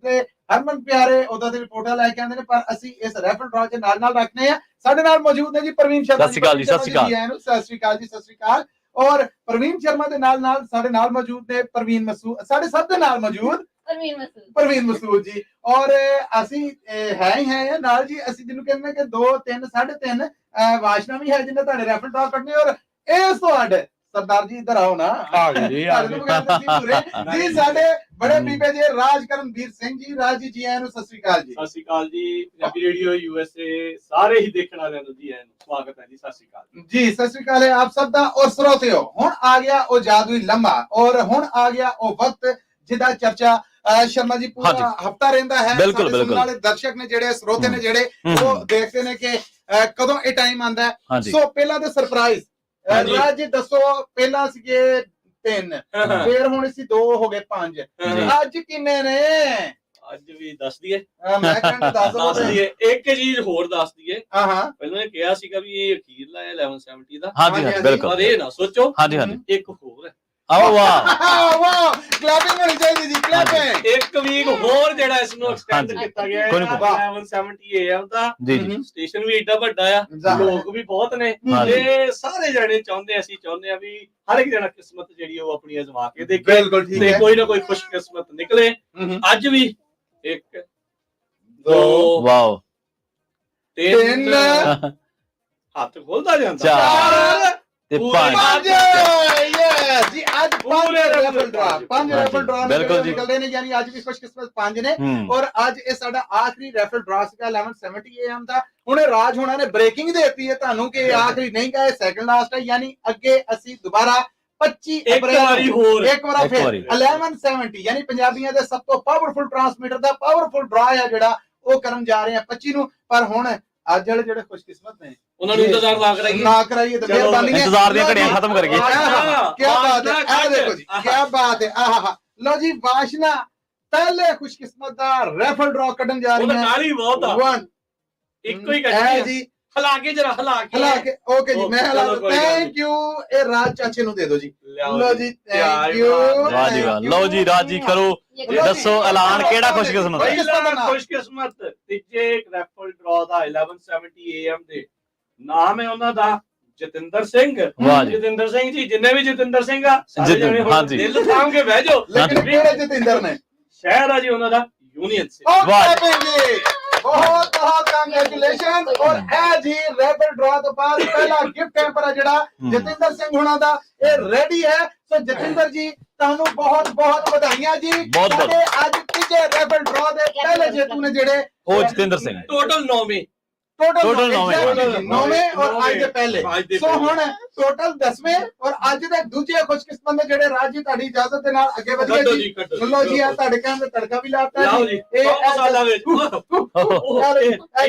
ਤੇ ਹਰਮਨ ਪਿਆਰੇ ਉਹਦਾ ਦੀ ਰਿਪੋਰਟਾਂ ਲੈ ਕੇ ਆਉਂਦੇ ਨੇ, ਪਰ ਅਸੀਂ ਇਸ ਰੈਫਲ ਡਰਾ ਦੇ ਨਾਲ ਰੱਖਨੇ ਆ। ਸਾਡੇ ਨਾਲ ਮੌਜੂਦ ਨੇ ਜੀ ਪ੍ਰਵੀਨ ਸ਼ਰਮਾ। ਸਤਿ ਸ਼੍ਰੀ ਅਕਾਲ ਜੀ, ਸਤਿ ਸ਼੍ਰੀ ਅਕਾਲ। ਸਤਿ ਸ਼੍ਰੀ ਅਕਾਲ ਜੀ, ਸਤਿ ਸ਼੍ਰੀ ਅਕਾਲ। ਔਰ ਪ੍ਰਵੀਨ ਸ਼ਰਮਾ ਦੇ ਨਾਲ ਸਾਡੇ ਨਾਲ ਮੌਜੂਦ ਨੇ ਪ੍ਰਵੀਨ ਮਸੂਦ, ਸਾਡੇ ਸਭ ਦੇ ਨਾਲ ਮੌਜੂਦ परवीन मसूद जी। और ਅਸੀਂ ਹੈ ਹੀ ਹੈ ਨਾਲ ਜੀ, ਅਸੀਂ ਜਿਹਨੂੰ ਕਹਿੰਦੇ ਕਿ 2 3 3.5 ਵਾਸ਼ਨਾ ਵੀ ਹੈ ਜਿਹਨੇ ਤੁਹਾਡੇ ਰੈਫਲ ਡਰਾ ਕੱਢਨੇ। ਔਰ ਇਸ ਤੋਂ ਅੱਡ सरदार जी इधर आओ ना जी साडे बड़े बीबे जी राज करनवीर सिंह जी। राज जी आए नु सत श्री अकाल जी। सत श्री अकाल जी। पंजाबी रेडियो यूएसए सारे ही देखने वाले नु जी आए नु स्वागत है जी। सत श्री अकाल जी, सत श्री अकाल है आप सब दा। और श्रोतेओ हुण आ गया ओ जादुई लम्हा और हुण आ गया ओ वक्त जिदा चर्चा शर्मा जी पूरा हफ्ता रहंदा है। बिल्कुल बिल्कुल वाले दर्शक ने जेड़े श्रोते ने जेड़े वो देखते ने कि कदों ए टाइम आंदा है। सो पहला ते सरप्राइज राज जी दसो, पहला सीगे 3 फिर हुण इसी 2 हो गए 5 आज किन्ने ने? ਅੱਜ ਵੀ ਦੱਸ ਦਈਏ। ਮੈਂ ਕਹਿੰਦਾ ਦੱਸ ਦਈਏ ਇੱਕ ਚੀਜ਼ ਹੋਰ ਦੱਸ ਦਈਏ। ਪਹਿਲਾਂ ਇਹ ਕਿਹਾ ਸੀਗਾ ਵੀ ਇਹ ਅਖੀਰਲਾ ਹੈ 1170 ਦਾ। ਹਾਂਜੀ ਬਿਲਕੁਲ। ਪਰ ਇਹ ਨਾ ਸੋਚੋ ਹਾਂਜੀ ਇੱਕ ਹੋਰ ਹੈ। ਆਹ ਵਾਹ ਵਾਹ, ਕਲੈਪਿੰਗ ਹੋਣੀ ਚਾਹੀਦੀ ਜੀ, ਕਲੈਪਿੰਗ। ਇੱਕ ਵੀਕ ਹੋਰ ਜਿਹੜਾ ਇਸ ਨੂੰ ਐਕਸਟੈਂਡ ਕੀਤਾ ਗਿਆ ਹੈ 1170 AM ਦਾ। ਸਟੇਸ਼ਨ ਵੀ ਏਡਾ ਵੱਡਾ ਆ, ਲੋਕ ਵੀ ਬਹੁਤ ਨੇ ਤੇ ਸਾਰੇ ਜਣੇ ਅਸੀਂ ਚਾਹੁੰਦੇ ਆ ਵੀ ਹਰ ਇੱਕ ਜਣਾ ਕਿਸਮਤ ਜਿਹੜੀ ਉਹ ਆਪਣੀ ਅਜ਼ਮਾ ਕੇ ਦੇਖੇ ਤੇ ਕੋਈ ਨਾ ਕੋਈ ਖੁਸ਼ਕਿਸਮਤ ਨਿਕਲੇ। ਅੱਜ ਵੀ 1 2 ਵਾਓ 3 ਹੱਥ ਖੋਲਦਾ ਜਾਂਦਾ 4 ਤੇ 5 जी। आज 5 रैफल ड्रा बिल्कुल जी निकल रहे ने, यानी आज भी खुशकिस्मत 5 ने। और आज ये साडा आखिरी रैफल ड्रा सीगा 1170 AM दा। हुणे राज होना ने ब्रेकिंग देती है तानू कि आखिरी नहीं गए, सेकंड लास्ट है, यानी अगे ਅਸੀਂ ਦੁਬਾਰਾ 25 अप्रैल एक बार फिर 1170 यानी पंजाबियों ਦੇ ਸਭ ਤੋਂ ਪਾਵਰਫੁਲ ਟਰਾਂਸਮਿਟਰ ਦਾ ਪਾਵਰਫੁਲ ਡਰਾ ਹੈ ਜਿਹੜਾ ਉਹ ਕਰਨ ਜਾ ਰਹੇ ਆ 25 ਨੂੰ। ਪਰ ਹੁਣ ਅੱਜ ਵਾਲੇ ਜਿਹੜੇ ਖੁਸ਼ਕਿਸਮਤ ਨੇ ਉਹਨਾਂ ਨੂੰ ਇੰਤਜ਼ਾਰ ਨਾ ਕਰਾਈਏ ਤੇ ਮਿਹਰਬਾਨੀ ਹੈ, ਇੰਤਜ਼ਾਰ ਦੀਆਂ ਘੜੀਆਂ ਖਤਮ ਕਰ ਗਏ। ਕੀ ਬਾਤ ਹੈ, ਇਹ ਦੇਖੋ ਜੀ ਕੀ ਬਾਤ ਹੈ। ਆਹਾ ਲਓ ਜੀ, ਵਾਸ਼ਨਾ ਪਹਿਲੇ ਖੁਸ਼ਕਿਸਮਤ ਦਾ ਰੈਫਲ ਡਰਾ ਕੱਢਣ ਜਾ ਰਹੀ ਹੈ। ਨਾਲੀ ਬਹੁਤ ਆ, ਇੱਕੋ ਹੀ ਕੱਢੀ ਜੀ। ਹਲਾ ਕੇ ਜਰਾ ਹਲਾ ਕੇ ਓਕੇ ਜੀ, ਮੈਂ ਹਲਾ ਦੂੰ। Thank you. ਇਹ ਰਾਜ ਚਾਚੇ ਨੂੰ ਦੇ ਦਿਓ ਜੀ। ਲਓ ਜੀ, ਥੈਂਕ ਯੂ। ਵਾਹ ਜੀ ਵਾਹ। ਲਓ ਜੀ ਰਾਜ ਜੀ ਕਰੋ, ਦੱਸੋ ਐਲਾਨ ਕਿਹੜਾ ਖੁਸ਼ਕਿਸਮਤ ਹੈ? ਪਹਿਲਾ ਖੁਸ਼ਕਿਸਮਤ ਤੀਜੇ ਰੈਫਲ ਡਰਾ ਦਾ 1170 AM ਦੇ ਨਾਮ ਹੈ ਉਹਨਾਂ ਦਾ ਜਤਿੰਦਰ ਸਿੰਘ। ਜਤਿੰਦਰ ਸਿੰਘ ਜੀ, ਜਿੰਨੇ ਵੀ ਜਤਿੰਦਰ ਸਿੰਘ ਆ ਹਾਂਜੀ ਦਿਲ ਥਾਮ ਕੇ ਬਹਿ ਜਾਓ। ਲੇਕਿਨ ਕਿਹੜੇ ਜਤਿੰਦਰ ਨੇ? ਸ਼ਹਿਰ ਆ ਜੀ ਉਹਨਾਂ ਦਾ यूनियन से। बहुत बहुत कांग्रेचुलेशन। और ए जी रैपिड ड्रा तो बाद पहला गिफ्ट हैम्पर है जेड़ा जतिंदर सिंह हुणा दा ए रेडी है। सो जतिंदर जी तानू बहुत बहुत बधाइयां जी। साडे आज तीजे रैपिड ड्रा दे पहले जेतू ने जेड़े ओ जतिंदर सिंह टोटल 9 में टोटल 9वें और आज दे पहले। सो हुण टोटल 10वें और आज दे दूजे खुशकिस्मत ने जेड़े राज जी ताड़ी इजाजत दे नाल अगे वधिए जी। लो जी आ ताड़े कहन दे तड़का भी लाता जी। ए मसाला विच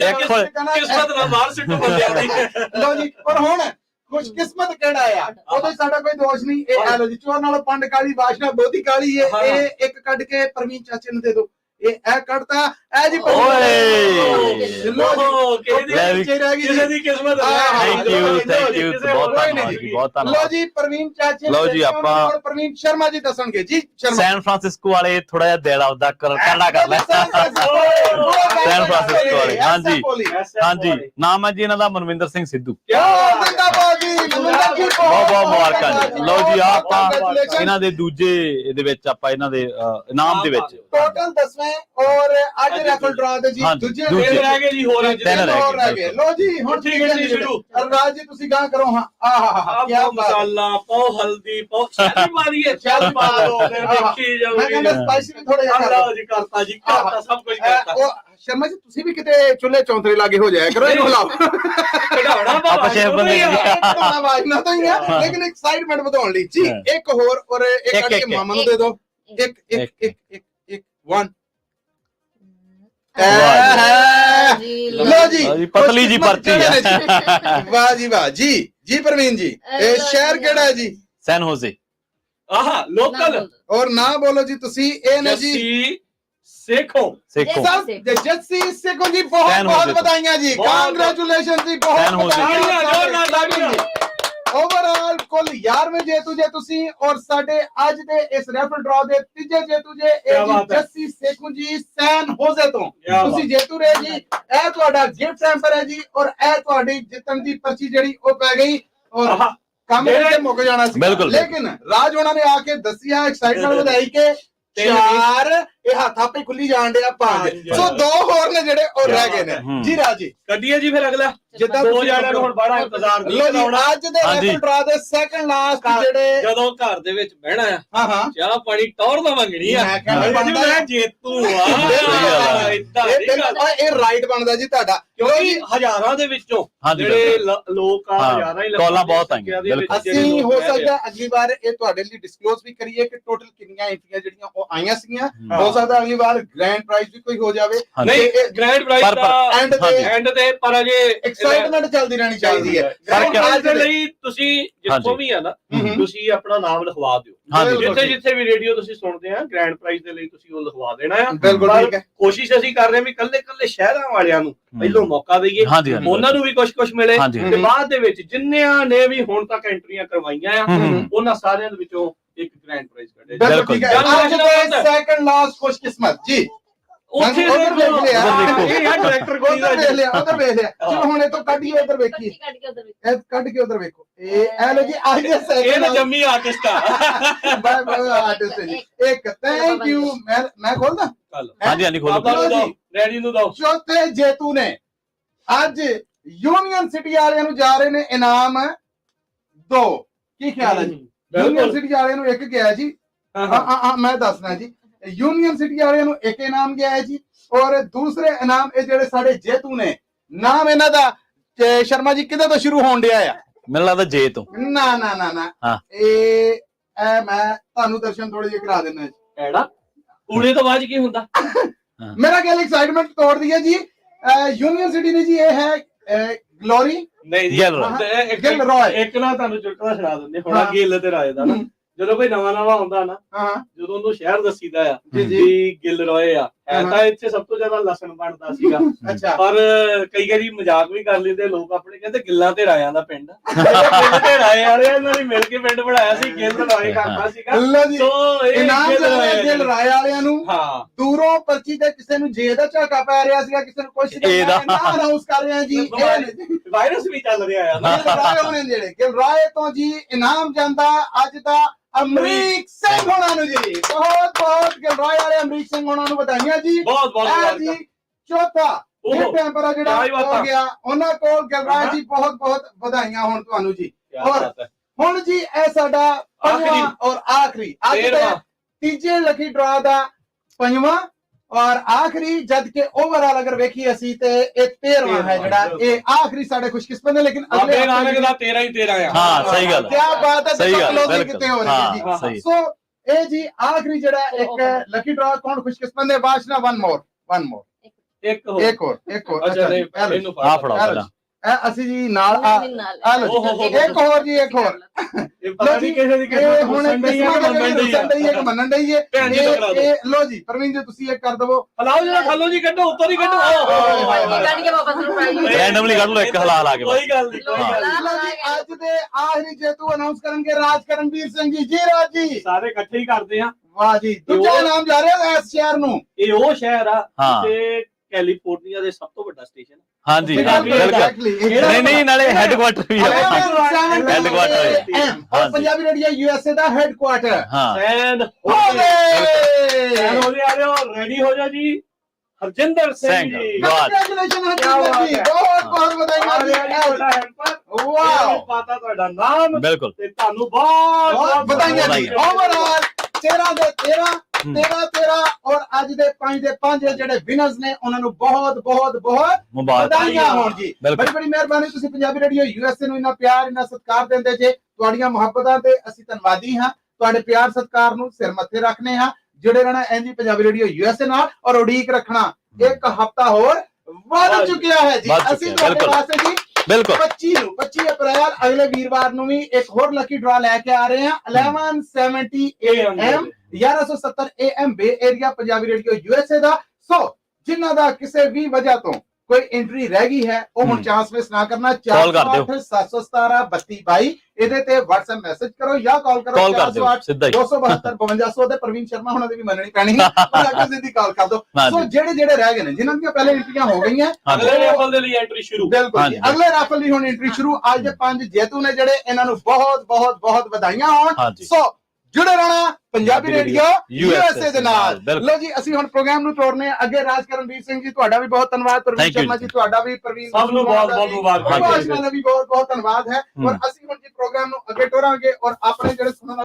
किस्मत ना बाहर सिੱਟੋ ਬੰਦਿਆਂ ਦੀ। लो जी और हुण खुशकिस्मत केड़ा है ओदे साडा कोई दोष नहीं। ए आ लो जी, चोर नालों पंड काली वाशना बहुती काली है। ए एक कड के परवीन चाचे नु दे दो। ये ए कड़ता ए जी ओए लो जी किसी दी किस्मत थैंक यू बहुत धन्यवाद जी, बहुत धन्यवाद। लो जी प्रवीण चाचे लो जी ਆਪਾਂ और प्रवीण शर्मा जी दसणगे जी। सैन फ्रांसिस्को वाले थोड़ा जिहा दिल आपदा करड़ा कर ले। सैन फ्रांसिस्को वाले हां जी नाम है जी इन्हां दा मनविंदर सिंह सिद्धू। जिंदाबाद जी, मनविंदर जी बहुत बहुत मुबारਕਾਂ जी। लो जी ਆਪਾਂ ਇਹਨਾਂ ਦੇ ਦੂਜੇ ਇਹਦੇ ਵਿੱਚ ਆਪਾਂ ਇਹਨਾਂ ਦੇ ਇਨਾਮ ਦੇ ਵਿੱਚ टोटल 10वें और आज रैफल ड्रा दे जी दूजे रह गए जी होर रह गए। लो जी हुण ठीक है जी शुरू। राज जी तुसी गां करो। हां आहा क्या मसाला पाओ हल्दी पाओ शादी मारी है चाल पा दो देखी जाओगी। मैं कहंदा स्पाइसी भी थोड़ा जिहा कर जी करता जी करता सब कुछ करता। ओ शर्मा जी तुसी भी किते चुल्हे चौंतरे लागे हो जाया करो। इनु हिलाओ कढाउणा आप शेफ बंदे आवाज ना तो ही है लेकिन एक्साइटमेंट ਵਧਾਉਣ ਲਈ ਜੀ। एक और और एक कट के मामा नु दे दो। एक 1 लो जी पतली जी पर्ची है। वाह जी वाह जी। जी प्रवीण जी शहर केड़ा है जी? San Jose. आहा लोकल। और ना बोलो जी तुसी ए ने जी सेखो जस्सी सेखो जी बहुत बहुत बधाइयां जी। कांग्रेचुलेशन जी, बहुत बधाइयां। ਓਵਰਆਲ ਕੁੱਲ 11ਵੇਂ ਜੇਤੂ ਜੇ ਤੁਸੀਂ ਔਰ ਸਾਡੇ ਅੱਜ ਦੇ ਇਸ ਰੈਫਲ ਡਰਾ ਦੇ ਤੀਜੇ ਜੇਤੂ ਜੇ ਇਹ ਜੀ ਜੱਸੀ ਸੇਖੂ ਜੀ ਸੈਨ ਹੋਜ਼ੇ ਤੋਂ ਤੁਸੀਂ ਜੇਤੂ ਰਹੇ ਜੀ। ਇਹ ਤੁਹਾਡਾ ਗਿਫਟ ਹੈਂਪਰ ਹੈ ਜੀ ਔਰ ਇਹ ਤੁਹਾਡੀ ਜਿੱਤਣ ਦੀ ਪਰਚੀ ਜਿਹੜੀ ਉਹ ਪੈ ਗਈ ਔਰ ਕੰਮ ਤੇ ਮੁੱਕ ਜਾਣਾ ਸੀ, ਲੇਕਿਨ ਰਾਜ ਉਹਨਾਂ ਨੇ ਆ ਕੇ ਦੱਸਿਆ ਐਕਸਾਈਟਮੈਂਟ ਵਧਾਈ ਕਿ 4 ਇਹ ਹੱਥ ਆਪੇ ਖੁੱਲੀ ਜਾਣ ਡਿਆ 5 ਸੋ 2 ਹੋਰ ਨੇ ਜਿਹੜੇ ਉਹ ਰਹਿ ਗਏ ਨੇ ਜੀ। ਰਾਜੀ ਕੱਢੀਏ ਜੀ ਫਿਰ ਅਗਲਾ ਜਿੱਦਾਂ 2 ਜਣਿਆਂ ਨੂੰ ਹੁਣ ਬੜਾ ਇੰਤਜ਼ਾਰ ਨਹੀਂ ਅੱਜ ਦੇ ਰੈਫਲ ਡਰਾ ਦੇ ਸੈਕੰਡ ਲਾਸਟ ਜਿਹੜੇ ਜਦੋਂ ਘਰ ਦੇ ਵਿੱਚ ਬਹਿਣਾ ਆ ਹਾਂ ਚਾਹ ਪਾਣੀ ਟੌਰ ਦਾ ਮੰਗਣੀ ਆ ਮੈਂ ਜੇਤੂ ਆ ਇਹ ਰਾਈਟ ਬਣਦਾ ਜੀ ਤੁਹਾਡਾ ਕਿਉਂਕਿ ਹਜ਼ਾਰਾਂ ਦੇ ਵਿੱਚੋਂ ਜਿਹੜੇ ਲੋਕ ਆ ਹਜ਼ਾਰਾਂ ਹੀ ਕਾਲਾਂ ਬਹੁਤ ਆਈਆਂ। ਅਸੀਂ ਹੋ ਸਕਦਾ ਅਗਲੀ ਵਾਰ ਇਹ ਤੁਹਾਡੇ ਲਈ ਡਿਸਕਲੋਜ਼ ਵੀ ਕਰੀਏ ਕਿ ਟੋਟਲ ਕਿੰਨੀਆਂ ਐਂਟਰੀਆਂ ਜਿਹੜੀਆਂ ਉਹ ਆਈਆਂ ਸੀਗੀਆਂ। ਹੋ ਸਕਦਾ ਅਗਲੀ ਵਾਰ ਗ੍ਰੈਂਡ ਪ੍ਰਾਈਜ਼ ਵੀ ਕੋਈ ਹੋ ਜਾਵੇ। ਨਹੀਂ ਗ੍ਰੈਂਡ ਪ੍ਰਾਈਜ਼ ਦਾ ਐਂਡ ਤੇ ਪਰ ਅਜੇ ਐਕਸਾਈਟਮੈਂਟ ਚੱਲਦੀ ਰਹਿਣੀ ਚਾਹੀਦੀ ਹੈ। ਅੱਜ ਦੇ ਲਈ ਤੁਸੀਂ ਜਿੱਥੋਂ ਵੀ ਆ ਨਾ ਤੁਸੀਂ ਆਪਣਾ ਨਾਮ ਲਿਖਵਾ ਦਿਓ। ਜਿੱਥੇ ਜਿੱਥੇ ਵੀ ਰੇਡੀਓ ਤੁਸੀਂ ਸੁਣਦੇ ਆ ਗ੍ਰੈਂਡ ਪ੍ਰਾਈਜ਼ ਦੇ ਲਈ ਤੁਸੀਂ ਉਹ ਲਿਖਵਾ ਦੇਣਾ ਆ। ਬਿਲਕੁਲ ਠੀਕ ਹੈ। ਕੋਸ਼ਿਸ਼ ਅਸੀਂ ਕਰ ਰਹੇ ਹਾਂ ਵੀ ਕੱਲੇ ਸ਼ਹਿਰਾਂ ਵਾਲਿਆਂ ਨੂੰ ਪਹਿਲੋਂ ਮੌਕਾ ਦਈਏ, ਉਹਨਾਂ ਨੂੰ ਵੀ ਕੁਝ ਮਿਲੇ ਤੇ ਬਾਅਦ ਦੇ ਵਿੱਚ ਜਿੰਨਿਆਂ ਨੇ ਵੀ ਹੁਣ ਤੱਕ ਐਂਟਰੀਆਂ ਕਰਵਾਈਆਂ ਆ ਉਹਨਾਂ ਸਾਰਿਆਂ ਦੇ ਵਿੱਚੋਂ ਇੱਕ ਗ੍ਰੈਂਡ ਪ੍ਰਾਈਜ਼ ਕੱਢੇ। ਬਿਲਕੁਲ ਠੀਕ ਹੈ। ਅੱਜ ਦੇ ਸੈਕੰਡ ਲਾਸਟ ਖੁਸ਼ਕਿਸਮਤ ਜੀ ਉੱਥੇ ਉਧਰ ਵੇਖ ਲਿਆ ਇਹ ਆ ਡਾਇਰੈਕਟਰ ਕੋਈ ਉਧਰ ਵੇਖ ਲਿਆ ਉਧਰ ਵੇਖ ਲਿਆ। ਚਲੋ ਹੁਣ ਇਹ ਤੋਂ ਕੱਢੀਏ ਉਧਰ ਵੇਖੀਏ ਇਹ ਕੱਢ ਕੇ ਉਧਰ ਵੇਖੋ ਇਹ ਲੋ ਜੀ ਅੱਜ ਦੇ ਸੈਕੰਡ ਇਹ ਜੰਮੀ ਆਰਟਿਸਟ ਆ ਬਾਈ ਆਰਟਿਸਟ ਜੀ। ਇੱਕ ਥੈਂਕ ਯੂ ਮੈਂ ਖੋਲਦਾ ਹਾਂਜੀ ਖੋਲੋ ਰੈਡੀ ਨੂੰ ਦੋ। ਚੌਥੇ ਜੇਤੂ ਨੇ ਅੱਜ ਯੂਨੀਅਨ ਸਿਟੀ ਵਾਲਿਆਂ ਨੂੰ ਜਾ ਰਹੇ ਨੇ ਇਨਾਮ 2। ਕੀ ਖਿਆਲ ਹੈ ਜੀ? ਯੂਨੀਅਨ ਸਿਟੀ ਵਾਲਿਆਂ ਨੂੰ ਇੱਕ ਗਿਆ ਜੀ। ਹਾਂ ਮੈਂ ਦੱਸਣਾ ਜੀ ਯੂਨੀਅਨ ਸਿਟੀ ਵਾਲਿਆਂ ਨੂੰ ਇੱਕ ਇਨਾਮ ਗਿਆ ਹੈ ਜੀ ਔਰ ਦੂਸਰੇ ਇਨਾਮ ਇਹ ਜਿਹੜੇ ਸਾਡੇ ਜੇਤੂ ਨੇ ਨਾਮ ਇਹਨਾਂ ਦਾ ਸ਼ਰਮਾ ਜੀ ਕਿਹਦੇ ਤੋਂ ਸ਼ੁਰੂ ਹੋਣ ਡਿਆ ਆ? ਮੈਨੂੰ ਲੱਗਦਾ ਜੇ ਤੋਂ ਨਾ ਇਹ ਮੈਂ ਤੁਹਾਨੂੰ ਦਰਸ਼ਨ ਥੋੜੇ ਜਿਹਾ ਕਰਾ ਦੇਣਾ ਜੀ। ਐੜਾ ਪੂਰੇ ਤੋਂ ਬਾਅਦ ਕੀ ਹੁੰਦਾ ਮੇਰਾ ਗੱਲ ਐਕਸਾਈਟਮੈਂਟ ਤੋੜ ਦਿਆ ਜੀ। ਯੂਨੀਅਨ ਸਿਟੀ ਨੇ ਜੀ ਇਹ ਹੈ ਗਲੋਰੀ ਨਹੀਂ ਜੀ ਗਿੱਲ ਰॉय। ਇੱਕ ਨਾ ਤੁਹਾਨੂੰ ਚੁਟਕਲਾ ਸੁਣਾ ਦਿੰਦੇ ਹੁਣ ਗਿੱਲ ਤੇ ਰਾਏ ਦਾ ਨਾ ਜਦੋਂ ਕੋਈ ਨਵਾਂ ਆਉਂਦਾ ਨਾ ਜਦੋਂ ਉਹਨੂੰ ਸ਼ਹਿਰ ਦੱਸੀਦਾ ਆ ਵੀ ਗਿੱਲ ਰॉय ਆ ਹੈ ਤਾਂ ਇੱਥੇ ਸਭ ਤੋਂ ਜ਼ਿਆਦਾ ਲਸਣ ਬਣਦਾ ਸੀਗਾ। ਪਰ ਕਈ ਵਾਰੀ ਮਜ਼ਾਕ ਵੀ ਕਰ ਲੈਂਦੇ ਲੋਕ ਆਪਣੇ ਕਹਿੰਦੇ ਗਿੱਲਾਂ ਤੇ ਰਾਇਆਂ ਦਾ ਪਿੰਡ ਗਿੱਲ ਤੇ ਰਾਏ ਵਾਲੇ ਇਹਨਾਂ ਨੇ ਮਿਲ ਕੇ ਪਿੰਡ ਬਣਾਇਆ ਸੀ ਗਿੱਲ ਰॉय ਕਰਦਾ ਸੀਗਾ। ਸੋ ਇਨਾਮ ਗਿੱਲ ਰਾਏ ਵਾਲਿਆਂ ਨੂੰ ਦੂਰੋਂ ਪਰਚੀ ਤੇ ਕਿਸੇ ਨੂੰ ਜੇ ਦਾ ਝਾਕਾ ਪੈ ਰਿਹਾ ਸੀਗਾ ਕਿਸੇ ਨੂੰ ਕੁਝ ਅਨਾਉਂਸ ਕਰ ਰਹੇ ਆ ਜੀ ਵਾਇਰਸ ਵੀ ਚੱਲ ਰਿਹਾ ਆ ਰਾਏ ਹੋਣੇ ਜਿਹੜੇ ਗਿੱਲ ਰਾਏ ਤੋਂ ਜੀ ਇਨਾਮ ਜਾਂਦਾ ਅੱਜ ਦਾ ਅਮਰੀਕ ਸਿੰਘ ਹੋਣਾ ਨੂੰ ਜੀ। ਬਹੁਤ ਗਿੱਲ ਰਾਏ ਵਾਲੇ ਅਮਰੀਕ ਸਿੰਘ ਹੋਣਾ ਨੂੰ ਵਧਾਈਆਂ ਜੀ। ਬਹੁਤ ਜੀ ਚੌਥਾ ਗਿਫਟ ਹੈਂਪਰ ਜਿਹੜਾ ਹੋ ਗਿਆ ਉਹਨਾਂ ਕੋਲ ਗਿੱਲ ਰਾਏ ਜੀ ਬਹੁਤ ਦੇ ਹੋਣ ਤੁਹਾਨੂੰ ਜੀ। ਔਰ ਹੁਣ ਜੀ ਇਹ ਸਾਡਾ ਪੰਜਵਾਂ ਔਰ ਆਖਰੀ ਅੱਜ ਦੇ ਤੀਜੇ ਲੱਕੀ ਡਰਾ ਦਾ ਪੰਜਵਾਂ ਔਰ ਆਖਰੀ ਜਦ ਕਿ ਓਵਰਆਲ ਅਗਰ ਵੇਖੀ ਅਸੀਂ ਤੇ ਇਹ 13ਵਾਂ ਹੈ ਜਿਹੜਾ ਇਹ ਆਖਰੀ ਸਾਡੇ ਖੁਸ਼ਕਿਸਮਤ ਨੇ। ਲੇਕਿਨ ਅਗਲੇ ਨਾਨਕ ਦਾ 13 ਹੀ 13 ਆ। ਹਾਂ ਸਹੀ ਗੱਲ ਕੀ ਬਾਤ ਹੈ। ਸਹੀ ਗੱਲ ਕਿਤੇ ਹੋ ਰਹੀ ਹੈ ਜੀ। ਸੋ ਇਹ ਜੀ ਆਖਰੀ ਜਿਹੜਾ ਇੱਕ ਲੱਕੀ ਡਰਾ ਕੌਣ ਖੁਸ਼ਕਿਸਮਤ ਨੇ ਬਾਸ਼ਨਾ ਵਨ ਮੋਰ ਇੱਕ ਹੋਰ ਅੱਛਾ ਇਹਨੂੰ ਆ ਫੜਾਓ ਪਹਿਲਾਂ ਅਸੀਂ ਜੀ ਨਾਲ ਇੱਕ ਹੋਰ ਜੀ ਇੱਕ ਹੋਰ ਇਹ ਪਤਾ ਨਹੀਂ ਕਿਸੇ ਦੀ ਕਿਸੇ ਹੁਣ ਮੰਨਣ ਡਈ ਹੈ ਲੋ ਜੀ ਪ੍ਰਵੀਨ ਜੀ ਤੁਸੀਂ ਇੱਕ ਕਰ ਦਵੋ ਹਲਾਓ ਜਰਾ ਖਲੋ ਜੀ ਕੱਢੋ ਉੱਤੋਂ ਹੀ ਕੱਢੋ ਰੈਂਡਮਲੀ ਕੱਢ ਲਓ ਇੱਕ ਹਲਾ ਲਾ ਕੇ ਕੋਈ ਗੱਲ ਨਹੀਂ ਅੱਜ ਦੇ ਆਖਰੀ ਜੇਤੂ ਅਨਾਉਂਸ ਕਰਨਗੇ ਰਾਜ ਕਰਨਵੀਰ ਸਿੰਘ ਜੀ। ਜੀ ਰਾਜ ਜੀ ਸਾਰੇ ਇਕੱਠੇ ਹੀ ਕਰਦੇ ਆ। ਵਾਹ ਜੀ ਦੂਜਾ ਨਾਮ ਜਾ ਰਿਹਾ ਇਸ ਸ਼ਹਿਰ ਨੂੰ। ਇਹ ਉਹ ਸ਼ਹਿਰ ਆ ਤੇ ਕੈਲੀਫੋਰਨੀਆ ਦੇ ਸਭ ਤੋਂ ਵੱਡਾ ਸਟੇਸ਼ਨ। ਹਾਂਜੀ ਬਿਲਕੁਲ ਨਹੀਂ ਨਾਲੇ ਹੈੱਡਕੁਆਟਰ ਵੀ ਹੈ। ਹੈੱਡਕੁਆਟਰ ਪੰਜਾਬੀ ਰੇਡੀਓ ਯੂਐਸਏ ਦਾ ਹੈੱਡਕੁਆਟਰ ਸੈਨ ਹੋਲੇ ਆ ਰਹੇ ਹੋ ਰੈਡੀ ਹੋ ਜਾ ਜੀ ਹਰਜਿੰਦਰ ਸਿੰਘ ਜੀ। ਕੰਗ੍ਰੈਚੁਲੇਸ਼ਨ ਹਰਜਿੰਦਰ ਜੀ ਬਹੁਤ ਵਧਾਈਆਂ ਜੀ। ਵਾਓ ਪਤਾ ਤੁਹਾਡਾ ਨਾਮ ਬਿਲਕੁਲ ਤੇ ਤੁਹਾਨੂੰ ਬਹੁਤ ਵਧਾਈਆਂ ਜੀ। ਓਵਰਆਲ 13 ਦੇ 13 ਔਰ ਅੱਜ ਦੇ 5 ਦੇ 5 ਜਿਹੜੇ ਵਿਨਰਸ ਨੇ ਉਹਨਾਂ ਨੂੰ ਬਹੁਤ ਵਧਾਈਆਂ ਹੋਣ ਜੀ। ਬੜੀ ਮਿਹਰਬਾਨੀ ਤੁਸੀਂ ਪੰਜਾਬੀ ਰੇਡੀਓ ਯੂਐਸਏ ਨੂੰ ਇੰਨਾ ਪਿਆਰ ਇੰਨਾ ਸਤਿਕਾਰ ਦਿੰਦੇ ਜੇ। ਤੁਹਾਡੀਆਂ ਮੁਹੱਬਤਾਂ ਤੇ ਅਸੀਂ ਧੰਨਵਾਦੀ ਹਾਂ। ਤੁਹਾਡੇ ਪਿਆਰ ਸਤਿਕਾਰ ਨੂੰ ਸਿਰ ਮੱਥੇ ਰੱਖਨੇ ਹਾਂ। ਜੁੜੇ ਰਹਿਣਾ ਐਨਜੀ ਪੰਜਾਬੀ ਰੇਡੀਓ ਯੂਐਸਏ ਨਾਲ ਔਰ ਉਡੀਕ ਰੱਖਣਾ। ਇੱਕ ਹਫਤਾ ਹੋਰ ਵੱਧ ਚੁੱਕਿਆ ਹੈ ਜੀ। ਅਸੀਂ ਤੁਹਾਡੇ ਵਾਸਤੇ ਜੀ ਬਿਲਕੁਲ 25 ਅਪ੍ਰੈਲ ਅਗਲੇ ਵੀਰਵਾਰ ਨੂੰ ਵੀ ਇੱਕ ਹੋਰ ਲੱਕੀ ਡਰਾ ਲੈ ਕੇ ਆ ਰਹੇ ਹਾਂ 1170 AM 1170 AM bay area Punjabi radio USA ਦਾ। ਸੋ ਜਿਨ੍ਹਾਂ ਦਾ ਕਿਸੇ ਵੀ ਵਜ੍ਹਾ ਤੋਂ ਕੋਈ ਐਂਟਰੀ ਰਹਿ ਗਈ ਹੈ ਉਹ ਹੁਣ ਚਾਂਸ ਮਿਸ ਨਾ ਕਰਨਾ। ਕਾਲ ਕਰ ਦਿਓ 408-717-3222 ਇਹਦੇ ਤੇ WhatsApp ਮੈਸੇਜ ਕਰੋ ਜਾਂ ਕਾਲ ਕਰੋ। ਕਾਲ ਕਰ ਦਿਓ ਸਿੱਧਾ ਹੀ 272-5200 ਤੇ ਪ੍ਰਵੀਨ ਸ਼ਰਮਾ ਹੁਣਾਂ ਦੀ ਵੀ ਮੰਨਣੀ ਪੈਣੀ ਹੈ, ਪਰ ਅੱਗੇ ਸਿੱਧੀ ਕਾਲ ਕਰ ਦਿਓ। ਸੋ ਜਿਹੜੇ ਰਹਿ ਗਏ ਨੇ ਜਿਨ੍ਹਾਂ ਦੀਆਂ ਪਹਿਲੇ ਐਂਟਰੀਆਂ ਹੋ ਗਈਆਂ, ਅਗਲੇ ਲੈਵਲ ਦੇ ਲਈ ਐਂਟਰੀ ਸ਼ੁਰੂ। ਬਿਲਕੁਲ ਜੀ, ਅਗਲੇ ਰਾਫਲ ਦੀ ਹੁਣ ਐਂਟਰੀ ਸ਼ੁਰੂ। ਅੱਜ ਦੇ 5 ਜੇਤੂ ਨੇ ਜਿਹੜੇ, ਇਹਨਾਂ ਨੂੰ ਬਹੁਤ ਬਹੁਤ ਬਹੁਤ ਵਧਾਈਆਂ ਹੋਣ। ਸੋ ਜੁੜੇ ਰਹਿਣਾ ਪੰਜਾਬੀ ਰੇਡੀਓ USA ਦੇ ਨਾਲ। ਲੋ ਜੀ ਅਸੀਂ ਹੁਣ ਪ੍ਰੋਗਰਾਮ ਨੂੰ ਤੋਰਨੇ ਆ ਅੱਗੇ। ਰਾਜ ਕਰਨਵੀਰ ਸਿੰਘ ਜੀ ਤੁਹਾਡਾ ਵੀ ਬਹੁਤ ਧੰਨਵਾਦ, ਪ੍ਰਵੀਨ ਸ਼ਰਮਾ ਜੀ ਤੁਹਾਡਾ ਵੀ, ਪ੍ਰਵੀਨ ਸਭ ਨੂੰ ਬਹੁਤ ਬਹੁਤ ਮੁਬਾਰਕਾਂ, ਵੀ ਬਹੁਤ ਬਹੁਤ ਧੰਨਵਾਦ ਹੈ। ਔਰ ਅਸੀਂ ਹੁਣ ਜੀ ਪ੍ਰੋਗਰਾਮ ਨੂੰ ਅੱਗੇ ਤੋਰਾਂਗੇ ਔਰ ਆਪਣੇ ਜਿਹੜੇ ਸੁਣਨ